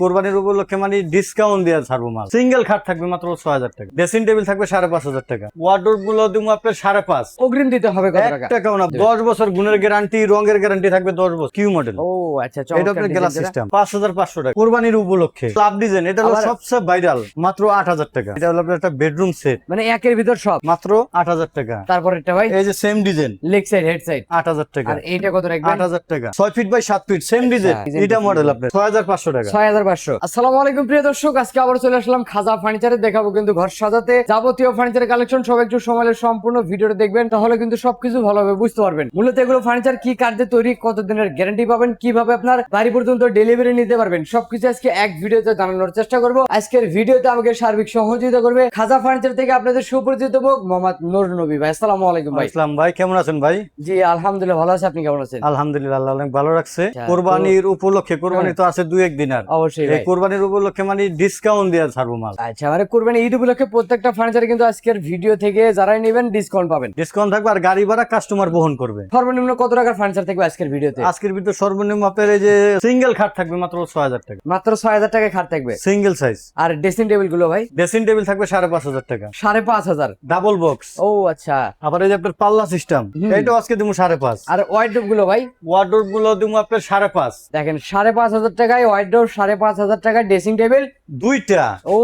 কোরবানির উপলক্ষে মানে ডিসকাউন্ট দেওয়া ছাড়বো মাল। সিঙ্গেল খাট থাকবে মাত্র 6000 টাকা, ড্রেসিং টেবিল থাকবে 5500 টাকা, ওয়ার্ডরোব গুলো দিব আপনার 5.5। অগ্রিম দিতে হবে কত টাকা? 1 টাকাও না, 10 বছর গুণের গ্যারান্টি, রঙের গ্যারান্টি থাকবে 10 বছর। Q model. ও আচ্ছা, এটা আপনার গ্লাস সিস্টেম 5500 টাকা কোরবানির উপলক্ষে। লাভ ডিজাইন, এটা হলো সবচেয়ে ভাইরাল, মাত্র 8000 টাকা। এটা হলো আপনার একটা বেডরুম সেট, মানে একের ভিতর সব মাত্র 8000 টাকা। তারপর এটা ভাই এই যে same design, leg side head side 8000 টাকা। আর এইটা কত রাখবেন? 8000 টাকা। 6 feet by 7 feet same design, এটা মডেল আপনার 6500 টাকা। 6500। আসসালামু আলাইকুম প্রিয় দর্শক, আজকে আবার চলে আসলাম খাজা ফার্নিচারে। দেখাবো কিন্তু ঘর সাজাতে যাবতীয় ফার্নিচারের কালেকশন। সব একটু সময় সম্পূর্ণ ভিডিওটা দেখবেন, তাহলে কিন্তু সবকিছু ভালোভাবে বুঝতে পারবেন। মূলত এগুলো ফার্নিচার কি কার্যে তৈরি, কতদিনের গ্যারান্টি পাবেন, কিভাবে আপনার বাড়ি পর্যন্ত ডেলিভারি নিতে পারবেন, সবকিছু আজকে এক ভিডিওতে জানানোর চেষ্টা করব। আজকের ভিডিওতে আমাকে সার্বিক সহযোগিতা করবে খাজা ফার্নিচার থেকে আপনাদের সুপরিচিত মুখ মোহাম্মদ নূর নবী ভাই। আসসালামু আলাইকুম ভাই। আসসালাম ভাই, কেমন আছেন ভাই? জি আলহামদুলিল্লাহ ভালো আছি, আপনি কেমন আছেন? আলহামদুলিল্লাহ, আল্লাহ অনেক ভালো রাখছে। কোরবানির উপলক্ষে, কোরবানি তো আছে 2-1 দিন আর, অবশ্যই এই কোরবানির উপলক্ষে মানে ডিসকাউন্ট দেওয়া ছাড়বো মাল। আচ্ছা, মানে কোরবানি ঈদ উপলক্ষে প্রত্যেকটা ফার্নিচার কিন্তু আজকের ভিডিও থেকে যারাই নেবেন ডিসকাউন্ট পাবেন। ডিসকাউন্ট থাকবে আর গাড়ি ভাড়া কাস্টমার বহন করবে। সর্বনিম্ন কত টাকার ফার্নিচার থাকবে আজকের ভিডিওতে? আজকের ভিডিও সর্বনিম্ন আপনার এই যে সিঙ্গেল খাট থাকবে মাত্র 6000 টাকা, মাত্র 6000 টাকায় খাট থাকবে সিঙ্গেল সাইজ। আর ড্রেসিং টেবিল গুলো ভাই? ড্রেসিং টেবিল থাকবে 5500 টাকা, 5500। Double box. ও আচ্ছা। আবার এই যে আপনার পাল্লা সিস্টেম, এটাও আজকে দিমু 5.5। আর ওয়াইড্রোব গুলো ভাই? ওয়ার্ডরোব গুলো দিমু আপনার 5.5। দেখেন 5500 টাকায় ওয়াইড্রোব, 5500 টাকা ড্রেসিং টেবিল দুইটা। ও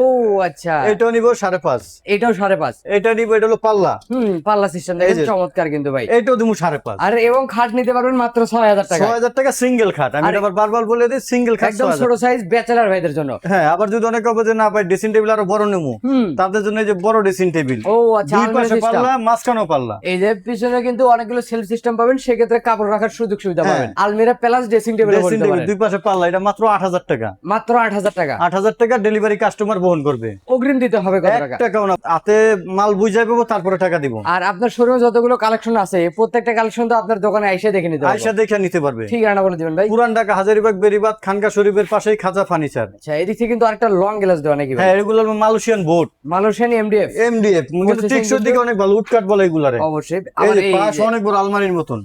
আচ্ছা, এটাও নিব 5.5, এটাও 5.5। এটা নিব, এটা হলো পাল্লা। পাল্লা সিস্টেম দেখেন, চমৎকার কিন্তু ভাই। এটাও দিমু 5.5। আর এবং খাট নিতে পারবেন মাত্র 6000 টাকা। 6000 টাকা সিঙ্গেল খাট। আমি আবার বারবার বলে দিই, সিঙ্গেল খাট একদম 6000। ছোট সাইজ ব্যাচেলর ভাইদের জন্য। হ্যাঁ, আবার যদি অনেকে বলে যে না ভাই ড্রেসিং টেবিল আরো বড় নেবো, তাদের জন্য এই যে বড় ড্রেসিং টেবিল। ও আচ্ছা, দুই পাশে পাল্লা, মাঝখানেও পাল্লা। এই যে পিছনে কিন্তু অনেকগুলো সেলফ সিস্টেম পাবেন, সেক্ষেত্রে কাপড় রাখার সুযোগ সুবিধা হ্যাঁ। পাবেন। আলমিরা plus dressing table dressing table দুই পাশে পাল্লা, এটা মাত্র 8000 টাকা। মাত্র 8000 টাকা। 8000 টাকা ডেলিভারি কাস্টমার বহন করবে। অগ্রিম দিতে হবে কত 1 টাকা? টাকাও না, হাতে মাল বুঝাই পাবো, তারপরে টাকা দিব। আর আপনার শোরুমে যতগুলো কালেকশন আছে প্রত্যেকটা কালেকশন তো আপনার দোকানে এসে দেখে নিতে হবে। আয়শা দেখে নিতে পারবে। ঠিকানা বলে দিবেন ভাই। পুরান ঢাকা হাজারীবাগ বেরিবাদ খানকা শরীফের পাশেই খাজা ফার্নিচার। আচ্ছা, এদিক থেকে কিন্তু আরেকটা লং গ্লাস দেওয়া নাকি ভাই? হ্যাঁ, এগুলো Malaysian board, Malaysian MDF. MDF কিন্তু টেকসই দিকে অনেক ভালো, উডকাট বলে এগুলারে। অবশ্যই। এই আবার যে এই পাশ অনেক বড় আলমারির মতন।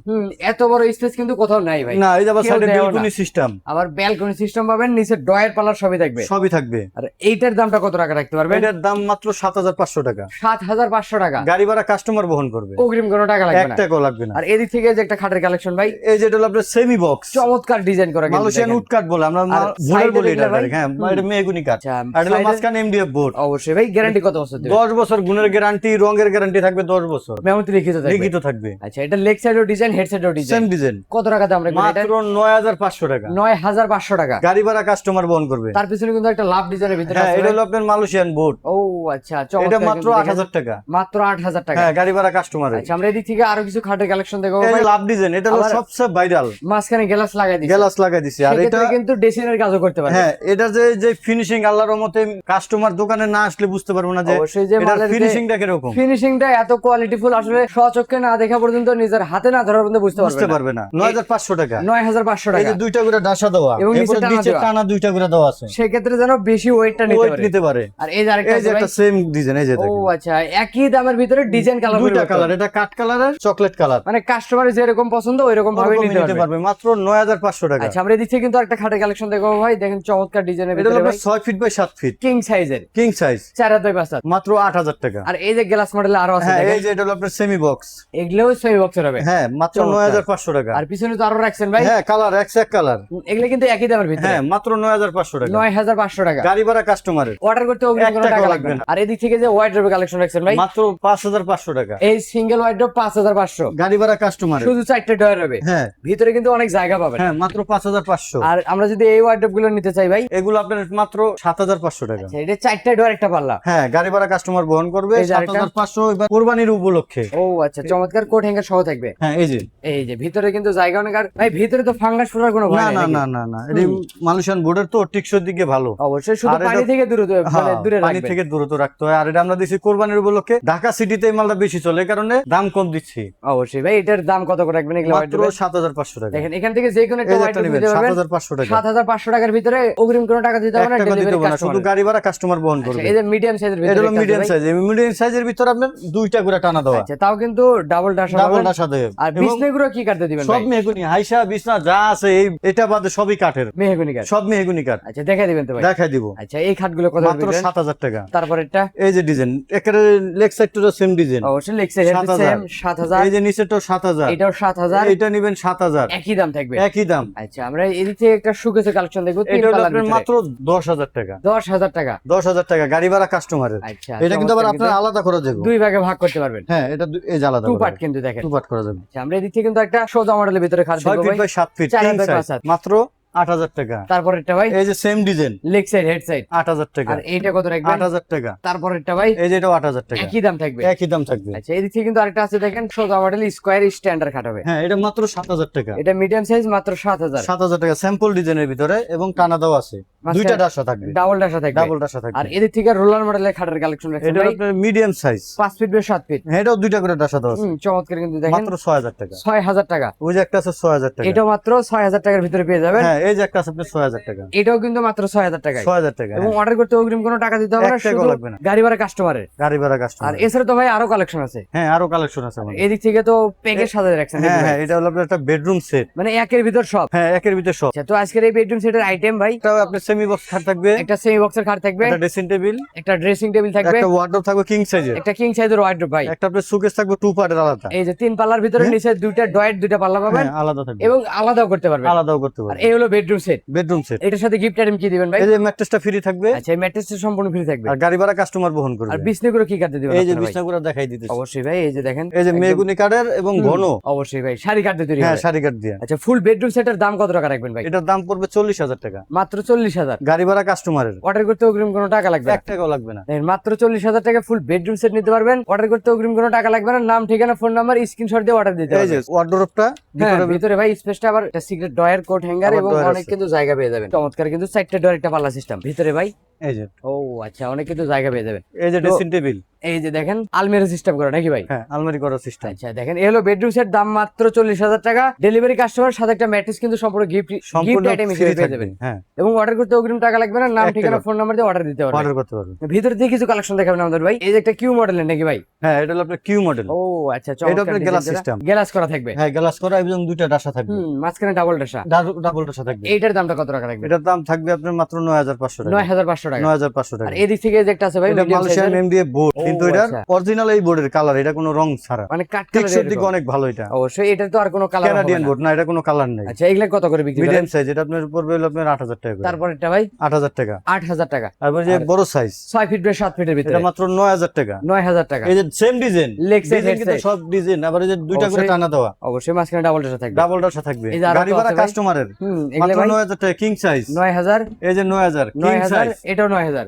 এত বড় স্পেস কিন্তু কোথাও নাই ভাই। না, এই যে আবার কেউ সাইডে দেয়ও না। Balcony system. আবার ব্যালকনি সিস্টেম পাবেন, নিচে ডয়ার পাল্লার সবই থাকবে। সবই থাকবে। আর এইটার দামটা কত টাকা রাখতে পারবেন? এটার দাম মাত্র 7500 টাকা। 7500 টাকা। গাড়ি ভাড়া কাস্টমার বহন করবে। অগ্রিম কোনো টাকা লাগবে 1 না। টাকাও লাগবে না। আর এদিক থেকে যে একটা খাটের কালেকশন ভাই, এই যে এটা হলো আপনার সেমি বক্স, চমৎকার ডিজাইন করা কিন্তু মালয়েশিয়ান দেখেন। উডকাট বলে আমরা, আর ভুলের সাইডে বলি দেখলে এটা। ভাই? হ্যাঁ, এটা মেহগুনি কাঠ। আচ্ছা, আর এটা হলো সাইডে- মাঝখানে এমডিএফ বোর্ড। অবশ্যই ভাই। গ্যারান্টি কত বছর দেবে? 10 বছর গুণের গ্যারান্টি, রঙের গ্যারান্টি থাকবে 10 বছর। মেমোতে লিখিত থাকবে। লিখিত থাকবে। আচ্ছা, এটা লেগ সাইডও ডিজাইন, হেড সাইডও ডিজাইন। Same design. কত টাকা দাম রাখবেন এটা? মাত্র 9500 টাকা। 9500 টাকা। গাড়ি ভাড়া কাস্টমার বহন করবে। তার পিছনে কিন্তু একটা লাভ ডিজাইনের ভিতরে হ্যাঁ, আছে এটা ভাই। হলো আপনার মালয়েশিয়ান বোর্ড। ও আচ্ছা, চমৎকার এটা কিন্তু মাত্র দেখেন। 8000 টাকা। মাত্র 8000 টাকা। হ্যাঁ, গাড়ি ভাড়া কাস্টমারের। আচ্ছা, আমরা এদিক থেকে আরো কিছু খাটের কালেকশন দেখবো এই ভাই। যে লাভ ডিজাইন, এটা হলো আবার- সবচেয়ে ভাইরাল। মাঝখানে গ্লাস লাগাই দিয়েছে। গ্লাস লাগাই দিছি। আর এটা সেক্ষেত্রে কিন্তু ডেসিনের কাজও করতে পারবে। হ্যাঁ, এটা যে যে ফিনিশিং, আল্লাহর রহমতে কাস্টমার দোকানে না আসলে বুঝতে পারবো না যে অবশ্যই যে এটার মালের ফিনিশিংটা কিরকম। ফিনিশিংটা এত কোয়ালিটিফুল, আসলে স্বচক্ষে না দেখা পর্যন্ত, নিজের হাতে না ধরা পর্যন্ত বুঝতে বুঝতে পারবে না। পারবে না। 9500 টাকা। 9500 এই টাকা। যে দুইটা করে ডাসা দেওয়া, এবং নিচে এরপরে টানা নিচে দেওয়া। টানা দুইটা করে দেওয়া আছে। সেক্ষেত্রে যেন বেশি ওয়েটটা নিতে ওয়েট পারে। নিতে পারে। আর এই যে আরেকটা এই যে আছে ভাই। একটা সেম ডিজাইন, এই যে ও দেখেন। আচ্ছা, একই দামের ভিতরে ডিজাইন কালার দুইটা কালার, এটা কাট কালার আর চকলেট কালার। মানে কাস্টমারের যেরকম পছন্দ ওইরকম ভাবে ওরকমই নিতে নিতে পারবে। পারবে মাত্র 9500 টাকা। আচ্ছা, আমরা এদিক থেকে কিন্তু একটা খাটের কালেকশন দেখবো ভাই। দেখেন চমৎকার ডিজাইনের এটা ভিতরে হলো ভাই, 6 ফিট বাই 7 ফিট কিং সাইজের, কিং সাইজ, 4 হাত বাই 5 হাত। মাত্র 8000 টাকা। আর এই যে গ্লাস মডেল আরো আছে হ্যাঁ, দেখেন, এই যে এটা হলো আপনার সেমি বক্স। এগুলোও সেমি বক্সের হবে। হ্যাঁ, মাত্র চমৎকার। 9500 টাকা। আর পিছনে তো আরো রাখছেন ভাই। হ্যাঁ, কালার এক কালার। এগুলো কিন্তু একই দামের ভিতরে। হ্যাঁ, মাত্র 9500 টাকা। 9500 টাকা। গাড়ি ভাড়া কাস্টমারের। অর্ডার করতে অগ্রিম 1 কোনো টাকাও টাকা লাগবে লাগবে না। না। আর এদিক থেকে যে ওয়াইড্রোব কালেকশন রাখছেন ভাই, মাত্র 5500 টাকা। এই সিঙ্গেল ওয়াইড্রোব 5500। গাড়ি ভাড়া কাস্টমারের। শুধু 4টা ডয়ার হবে। হ্যাঁ ভিতরে কিন্তু অনেক জায়গা পাবেন। হ্যাঁ, মাত্র 5500। আর আমরা যদি এই ওয়াইড্রোব গুলো নিতে চাই ভাই, এগুলো আপনার মাত্র 7500 টাকা। আচ্ছা, এটা 4টা ডয়ার একটা পাল্লা। হ্যাঁ, গাড়ি ভাড়া কাস্টমার বহন করবে। এই যে আরেকটা। 7500 এবার কুরবানির উপলক্ষে। ও আচ্ছা, চমৎকার কোট হ্যাঙ্গার সহ থাকবে। হ্যাঁ, এই যে এই যে ভিতরে কিন্তু জায়গা অনেক। আর ভাই ভিতরে তো ফাঙ্গাস ফোটার কোনো ভয় না নাই না নাকি? না না না, এটি মালয়েশিয়ান বোর্ডের তো টিকসই দিকে ভালো। অবশ্যই শুধু আর এটা- পানি থেকে দূরে মানে হ্যাঁ, দূরে পানি রাখবেন। থেকে দূরত্ব রাখতে হয়। আর এটা আমরা দিচ্ছি কোরবানির উপলক্ষে, ঢাকা সিটিতে এই মালটা বেশি চলে, এই কারণে দাম কম দিচ্ছি, অবশ্যই ভাই, এটার দাম কত করে রাখবেন এগুলো মাত্র 7,500 টাকা। দেখেন এখান থেকে যে কোনো একটা এই যে হোয়াইট একটা নেবেন নিতে পারবেন 7,500 টাকা, 7,500 টাকার ভিতরে অগ্রিম কোনো টাকা দিতে হবে না, 1 টাকা দিতে ডেলিভারি হবে না, শুধু গাড়ি ভাড়া কাস্টমার বহন করবে। এই যে মিডিয়াম সাইজের এটা ভিতরে হলো একটা আছে মিডিয়াম ভাই। সাইজ, মিডিয়াম সাইজের ভিতরে আপনার 2টা করে টানা দেওয়া, আচ্ছা, তাও কিন্তু ডাবল ডাসা ডাবল পাবেন। ডাসা দেবে। আর এবং বিছনাগুলো কি কাটতে দিবেন সব ভাই? মেহগুনি, হাইসা বিছনা যা আছে এই এটা বাদে সবই কাঠের, মেহগনি কাঠ। সব মেহগুনি কাঠ। আচ্ছা, দেখাই দিবেন তো ভাই। দেখাই দিব, আচ্ছা, এই খাটগুলো কত মাত্র 7,000 টাকা। তারপর এটা এই যে ডিজাইন একেবারে লেগ সাইডটা সেম ডিজাইন, অবশ্যই লেগ সাইড 7,000 সেম 7,000, এই যে নিচেরটাও 7,000, এটাও 7,000, এটা নেবেন 7,000, একই দাম থাকবে। একই দাম। আচ্ছা, আমরা এদিক থেকে একটা শোকেসের কালেকশন দেখবো, তিন এটা হলো কালার আপনার মাত্র 10,000 টাকা, 10,000 টাকা। 10,000 টাকা গাড়ি ভাড়া কাস্টমারের। আচ্ছা, এটা কিন্তু আবার চমৎকার আপনার আলাদা করে দেবো, দুই ভাগে ভাগ করতে পারবেন। হ্যাঁ এটা এই যে আলাদা টু করে পার্ট দেবো। কিন্তু দেখেন। টু পার্ট করা যাবে। আচ্ছা, আমরা এদিক থেকে কিন্তু একটা সোজা মডেলের ভিতরে খাট 6 দেখবো ফিট ভাই। বাই 7 ফিট 4 কিং হাত বাই সাইজ, 5 হাত। মাত্র 8,000 টাকা। তারপর এটা ভাই এই যে same design, leg side head side 8,000 টাকা। আর এইটা কত রাখবেন? 8,000 টাকা। তারপর এটা ভাই এই যে এটাও 8,000 টাকা, একই দাম থাকবে। একই দাম থাকবে। আচ্ছা, এদিক থেকে কিন্তু আরেকটা আছে দেখেন, সোজা মডেল স্কয়ার স্ট্যান্ডার্ড খাট হবে। হ্যাঁ এটা মাত্র 7,000 টাকা। এটা মিডিয়াম সাইজ মাত্র 7,000। 7,000 টাকা স্যাম্পল ডিজাইনের ভিতরে এবং টানা দাও আছে, দুইটা ডাসা থাকবে, ডাবল ডাসা থাকবে। ডাবল ডাসা থাকবে। আর এদিক থেকে রোলার মডেলের খাটের কালেকশন রাখছেন এটা ভাই, আপনার medium size, 5 feet by 7 feet. হ্যাঁ এটাও দুইটা করে ডাসা দাও আছে, চমৎকার কিন্তু দেখেন, মাত্র 6,000 টাকা। 6,000 টাকা। ওই যে একটা আছে 6,000 টাকা, এটাও মাত্র 6,000 টাকার ভিতরে পেয়ে যাবেন। হ্যাঁ এই যে একটা আছে আপনার 6,000 টাকা, এটাও কিন্তু মাত্র 6,000 টাকায়। 6,000 টাকা। এবং হ্যাঁ, অর্ডার করতে অগ্রিম কোনো টাকা দিতে হবে না, এক টাকাও শুধু লাগবে না। গাড়ি ভাড়া কাস্টমারের। গাড়ি ভাড়া আর কাস্টমার। এছাড়া তো ভাই আরো কালেকশন আছে। হ্যাঁ আরো কালেকশন আছে আমাদের। এদিক থেকে তো প্যাকেজ সাজায় রাখছেন হ্যাঁ দেখি ভাই। হ্যাঁ এটা হলো আপনার একটা বেডরুম সেট, মানে একের ভিতর সব। হ্যাঁ একের ভিতরে সব। আচ্ছা, তো আজকের এই বেডরুম সেটের আইটেম ভাই, এটাও আপনার সেমি বক্স খাট থাকবে, একটা সেমি বক্সের খাট থাকবে, একটা ড্রেসিং টেবিল, একটা ড্রেসিং টেবিল থাকবে, একটা ওয়ার্ডরোব থাকবে কিং সাইজের, একটা কিং সাইজের ওয়ার্ডরোব ভাই। একটা আপনার সুকেস থাকবে 2 পার্টের আলাদা, এই যে 3 পাল্লার ভিতরে নিচে দুইটা ডয়েট, দুইটা পাল্লা পাবেন, হ্যাঁ আলাদা থাকবে, এবং আলাদাও করতে পারবেন। আলাদাও করতে আর পারবে। এই হলো বেডরুম সেট। বেডরুম সেট, এটার সাথে গিফট আইটেম কি দিবেন ভাই? এই যে ম্যাট্রেসটা ফ্রি থাকবে, আচ্ছা, এই ম্যাট্রেসটা সম্পূর্ণ ফ্রি থাকবে। আর গাড়ি ভাড়া কাস্টমার বহন আর করবে। বিছনাগুলো কি কাটতে দিবেন এই যে আপনারা ভাই? বিছনাগুলো দেখাই দিতেছি, অবশ্যই ভাই, এই যে দেখেন, এই যে একদম- মেগুনি কাঠের এবং ঘন, অবশ্যই ভাই, শাড়ি কাটতে তৈরি হ্যাঁ হবে। শাড়ি কাঠ দিয়ে। আচ্ছা, ফুল বেডরুম সেটের দাম কত টাকা রাখবেন ভাই? এটার দাম পড়বে 40,000 টাকা, মাত্র 40,000। গাড়ি ভাড়া কাস্টমারের, অর্ডার করতে অগ্রিম কোনো টাকা লাগবে না। 1 টাকাও লাগবে না। দেখেন, মাত্র 40,000 টাকা ফুল বেডরুম সেট নিতে পারবেন। অর্ডার করতে অগ্রিম কোনো টাকা লাগবে না। নাম, ঠিকানা, ফোন নাম্বার, স্ক্রিনশট দিয়ে অর্ডার দিতে এই যে পারবেন। ওয়ার্ডরোবটা হ্যাঁ, ভিতরে, ভিতরে ভাই স্পেসটা আবার সিক্রেট ডয়ার, কোট হ্যাঙ্গার আবার এবং ডয়ার অনেক আছে। কিন্তু জায়গা পেয়ে যাবেন। চমৎকার কিন্তু 4টে ডয়ার, একটা পাল্লা সিস্টেম ভিতরে ভাই। এই যে, ও আচ্ছা, অনেক কিন্তু জায়গা পেয়ে যাবেন। এই যে তো- ড্রেসিং টেবিল, এই যে দেখেন, আলমিরা সিস্টেম করা নাকি ভাই? হ্যাঁ আলমারি করার সিস্টেম, আচ্ছা, দেখেন, এই হলো বেডরুম সেট, দাম মাত্র 40,000 টাকা। ডেলিভারি কাস্টমার সাথে একটা ম্যাট্রেস কিন্তু সম্পূর্ণ গিফট সম্পূর্ণ আইটেম ফ্রি হিসেবে পেয়ে থাকবে। যাবেন। হ্যাঁ এবং অর্ডার করতে অগ্রিম টাকা লাগবে না। নাম, 1 ঠিকানা, টাকা। ফোন নাম্বার দিয়ে অর্ডার দিতে পারবেন। অর্ডার করতে পারবেন। ভিতরে দিয়ে কিছু কালেকশন দেখাবেন আমাদের ভাই। এই যে একটা কিউ মডেলের নাকি ভাই? হ্যাঁ এটা হলো আপনার কিউ মডেল, ও আচ্ছা, এটা আপনার গ্লাস সিস্টেম, গ্লাস করা থাকবে। হ্যাঁ গ্লাস করা এবং দুইটা ডাসা থাকবে, মাঝখানে ডাবল ডাসা। ডাবল ডাসা থাকবে। এইটার দামটা কত টাকা রাখবেন? এটার দাম থাকবে আপনার মাত্র 9,500 টাকা, 9,500 টাকা। 9,500 আর টাকা। এদিক থেকে যে একটা আছে ভাই, এটা মিডিয়াম মালয়েশিয়ান সাইজের, এমডিএফ বোর্ড, ও, কিন্তু এটার আচ্ছা। অরিজিনাল এই বোর্ডের কালার, এটা কোনো রং ছাড়া, মানে কাট টেক্সচার দিকে কালার। অনেক ভালো। এটা অবশ্যই, এটা তো আর কোনো কালার হবে কানাডিয়ান না। বোর্ড না, এটা কোনো কালার নেই। আচ্ছা, এগুলা কত করে বিক্রি করেন? মিডিয়াম সাইজ, এটা আপনার পড়বে হলো আপনার 8,000 টাকা করে। তারপর এটা ভাই 8,000 টাকা। 8,000 টাকা। তারপর যে আর- বড় সাইজ, 6 ফিট বাই 7 ফিটের ভিতরে এটা মাত্র 9,000 টাকা। 9,000 টাকা। এই যে same design, leg size, design কিন্তু সব ডিজাইন, আবার এই যে দুইটা করে অবশ্যই। টানা দেওয়া, অবশ্যই মাঝখানে ডাবল ডাসা থাকবে। ডাবল ডাসা থাকবে, এই যে আরো গাড়ি তো ভাড়া আছে ভাই। কাস্টমারের, এগুলা মাত্র ভাই 9,000 টাকা কিং সাইজ। 9,000, এই যে 9,000 কিং 9,000, সাইজ। এটাও 9,000।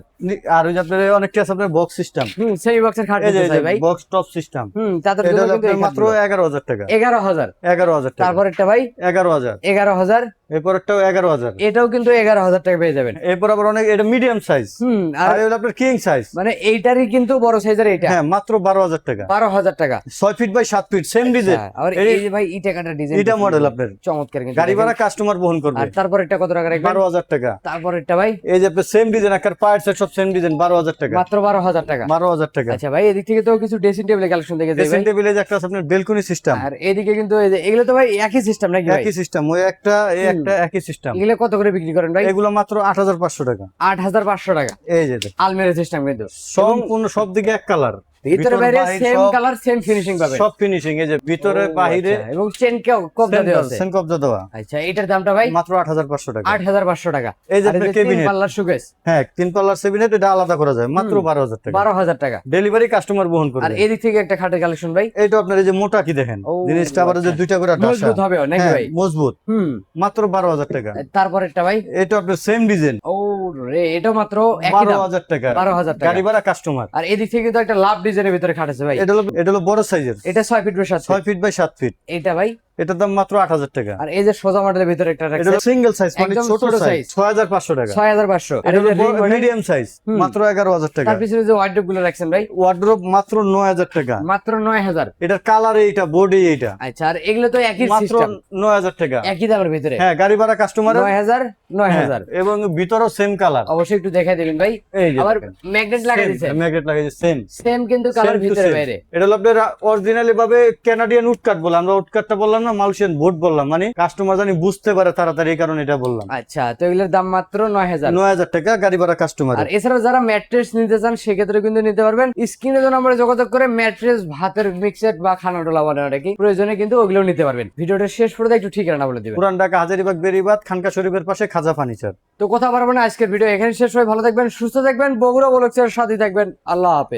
আর ওই যে আপনার অনেকটা আছে আপনার বক্স সিস্টেম, সেমি বক্সের খাট এই যে দিতে চাই ভাই। বক্স টপ সিস্টেম, তাদের এটা জন্য হলো কিন্তু আপনার এই মাত্র খাটগুলো। 11,000 টাকা। 11,000। 11,000 টাকা। তারপর একটা ভাই 11,000, 11,000। এরপরটাও 11,000। এটাও কিন্তু 11,000 টাকা পেয়ে যাবেন। এরপর আবার অনেক, এটা মিডিয়াম সাইজ, আর আর এটা হলো আপনার কিং সাইজ, মানে এইটারই কিন্তু বড় সাইজের এইটা হ্যাঁ মাত্র 12,000 টাকা। 12,000 টাকা। 6 feet by 7 feet same design, আচ্ছা, আর এই যে ভাই ইটা কাটা ডিজাইন, এটা মডেল আপনার, চমৎকার কিন্তু গাড়ি দেখেন। ভাড়া কাস্টমার বহন করবে। আর তারপর এটা কত টাকা রাখবেন? 12,000 টাকা। তারপর এটা ভাই এই যে আপনার সেম ডিজাইন, একটা পার্টস সব সেম ডিজাইন, 12,000 টাকা। মাত্র 12,000 টাকা। 12,000 টাকা। আচ্ছা ভাই, এদিক থেকে তো কিছু ড্রেসিং টেবিলের কালেকশন দেখে যাই ড্রেসিং ভাই। টেবিলে যে একটা আছে আপনার বেলকনি সিস্টেম, আর এদিকে কিন্তু এই যে এগুলো তো ভাই একই সিস্টেম নাকি ভাই? একই সিস্টেম, ওই একটা এই একটা একই সিস্টেম। এগুলো কত করে বিক্রি করেন ভাই? এগুলো মাত্র 8,500 টাকা। 8,500 টাকা। এই যে দেখুন, আলমিরা সিস্টেম কিন্তু সম্পূর্ণ সব দিকে এক কালার, ভিতরে বাইরে সেম কালার, সেম ফিনিশিং পাবেন। সব ফিনিশিং, এই যে ভিতরে ও, বাহিরে আচ্ছা, এবং চেন কবজা দেওয়া আছে। সেন কবজা দেওয়া, আচ্ছা, এটার দামটা ভাই মাত্র 8,500 টাকা। 8,500 টাকা। এই যে আর আপনার তিন কেবিনেট, পাল্লার শোকেস হ্যাঁ 3 পাল্লার সেবিনেট, এটা আলাদা করা যায়, মাত্র 12,000 টাকা। 12,000 টাকা। ডেলিভারি কাস্টমার বহন আর করবে। এদিক থেকে একটা খাটের কালেকশন ভাই, এইটা আপনার এই যে মোটা কি দেখেন, ও, জিনিসটা আবার এই যে আচ্ছা। দুইটা করে ডাসা, মজবুত হবে নাকি হ্যাঁ, ভাই? মজবুত, মাত্র 12,000 টাকা। তারপর একটা ভাই, এটা আপনার সেম ডিজাইন, ও রে, এটা মাত্র একই দাম, 12,000 টাকা। 12,000 টাকা। গাড়ি ভাড়া কাস্টমার। আর এদিক থেকে কিন্তু একটা লাভ ডিজাইনের ভিতরে খাট আছে ভাই। এটা হলো বড় সাইজের, এটা 6 feet by 7 6 feet by 7 feet. এটা ভাই এটার দাম মাত্র 8,000 টাকা। আর এই যে সোজা মডেলের ভিতরে একটা এটা রাখছে সিঙ্গেল সাইজ মানে একদম ছোট ছোট সাইজ, size। 6,500 টাকা। 6500। আর এটা এই যে ring model, মিডিয়াম সাইজ, হুম। মাত্র 11,000 টাকা। তার পিছনে যে ওয়ার্ডরোব গুলো রাখছেন ভাই ওয়ার্ড্রোব মাত্র 9,000 টাকা। মাত্র 9000। এটার কালার এইটা, বডি এইটা, আচ্ছা, আর এগুলো তো একই মাত্র সিস্টেম, 9,000 টাকা। একই দামের ভিতরে। হ্যাঁ, গাড়ি ভাড়া কাস্টমারের 9000 এবং ভিতরও সেম কালার। অবশ্যই একটু দেখাই দিবেন ভাই। এই যে আবার দেখেন, ম্যাগনেট লাগাই দিয়েছে, ম্যাগনেট লাগাইছে সেম সেম কিন্তু কালার ভিতরে বাইরে। এটা হলো আপনার অরিজিনালি ভাবে কানাডিয়ান উডকাট বলে, আমরা উডকাটটা বললাম না, মালয়েশিয়ান বোট বললাম, মানে কাস্টমার জানি বুঝতে পারে তাড়াতাড়ি, এই কারণে এটা বললাম। আচ্ছা, তো এগুলোর দাম মাত্র 9000। 9,000 টাকা গাড়ি ভাড়া কাস্টমার। আর এছাড়াও যারা ম্যাট্রেস নিতে চান সেক্ষেত্রে কিন্তু নিতে পারবেন। স্ক্রিনে যে নম্বরে যোগাযোগ করে ম্যাট্রেস, ভাতের মিক্সেট বা খানা টোলা বানানো কি প্রয়োজনে কিন্তু ওগুলো নিতে পারবেন। ভিডিওটা শেষ করে একটু ঠিকানা বলে দিবেন। পুরান ঢাকা হাজারীবাগ বেরিবাদ খানকা শরীফের পাশে খাজা ফার্নিচার। তো কথা পারবো না, আজকের ভিডিও এখানে শেষ হয়। ভালো থাকবেন, সুস্থ থাকবেন, বগুড়া ব্লগসের সাথে থাকবেন। আল্লাহ হাফেজ।